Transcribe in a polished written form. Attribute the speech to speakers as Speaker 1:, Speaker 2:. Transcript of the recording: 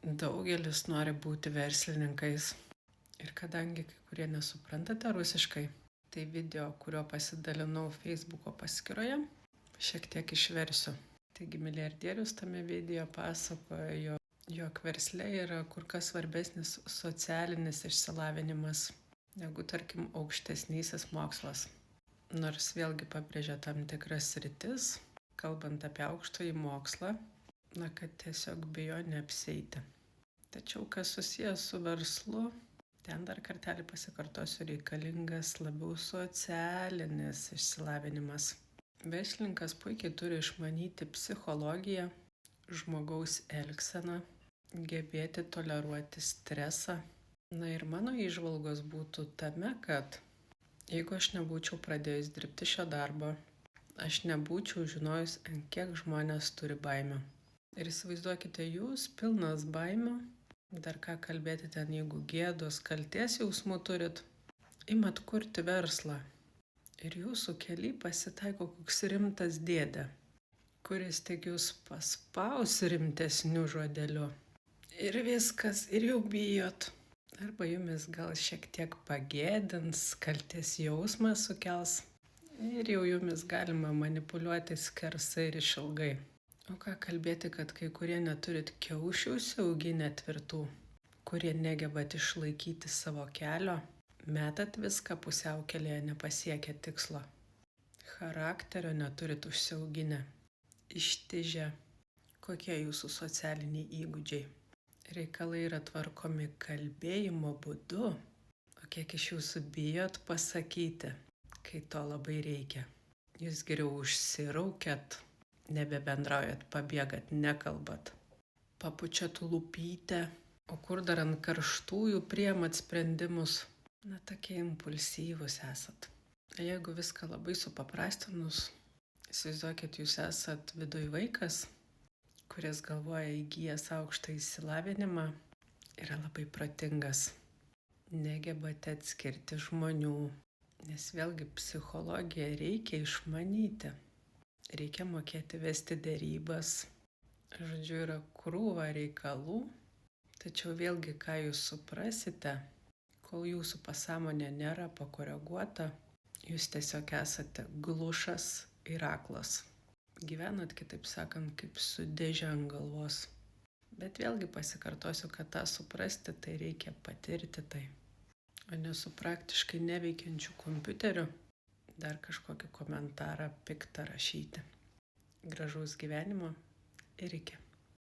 Speaker 1: Daugelis nori būti verslininkais. Ir kadangi kai kurie nesuprantate rusiškai, tai video, kurio pasidalinau Facebooko paskyroje, šiek tiek išversiu. Taigi milijardierius tame video pasakojo, jog versle yra kur kas svarbesnis socialinis išsilavinimas negu, tarkim, aukštesnysis mokslas. Nors vėlgi pabrėžia tam tikras sritis, kalbant apie aukštąjį mokslą, kad tiesiog bijo neapsieiti. Tačiau kas susijęs su verslu, ten dar kartelį pasikartosiu, reikalingas labiau socialinis išsilavinimas. Verslininkas puikiai turi išmanyti psichologiją, žmogaus elgseną, gebėti toleruoti stresą. Ir mano įžvalgos būtų tame, kad jeigu aš nebūčiau pradėjus dirbti šio darbo, aš nebūčiau žinojus, ant kiek žmonės turi baimių. Ir įsivaizduokite, jūs pilnas baimių, dar ką kalbėti ten, jeigu gėdos, kalties jausmų turit, imat kurti verslą. Ir jūsų kely pasitaiko koks rimtas dėdė, kuris tik jūs paspaus rimtesniu žodeliu. Ir viskas, ir jau bijot. Arba jumis gal šiek tiek pagėdins, kalties jausmą sukels. Ir jau jumis galima manipuliuoti skersai ir išilgai. O ką kalbėti, kad kai kurie neturit kiaušių užsiauginę tvirtų, kurie negebat išlaikyti savo kelio, metat viską pusiaukelėje nepasiekę tikslo. Charakterio neturit užsiauginę, ištižę. Kokie jūsų socialiniai įgūdžiai? Reikalai yra tvarkomi kalbėjimo būdu, o kiek iš jūsų bijot pasakyti, kai to labai reikia. Jūs geriau užsiraukėt, nebebendraujat, pabėgat, nekalbat, papučiat lūpytę, o kur dar ant karštųjų priimat sprendimus, tokie impulsyvūs esat. Jeigu viską labai supaprastinus, įsivaizduokit, jūs esat viduj vaikas, kuris galvoja įgijęs aukštą išsilavinimą, yra labai protingas. Negebate atskirti žmonių, nes vėlgi psichologiją reikia išmanyti. Reikia mokėti vesti derybas. Žodžiu, yra krūva reikalų, tačiau vėlgi, ką jūs suprasite, kol jūsų pasąmonė nėra pakoreguota, jūs tiesiog esate glušas ir aklas. Gyvenat, kitaip sakant, kaip su dėže ant galvos. Bet vėlgi pasikartosiu, kad tą suprasti, tai reikia patirti tai. O ne su praktiškai neveikiančiu kompiuteriu dar kažkokį komentarą piktą rašyti. Gražaus gyvenimo ir iki.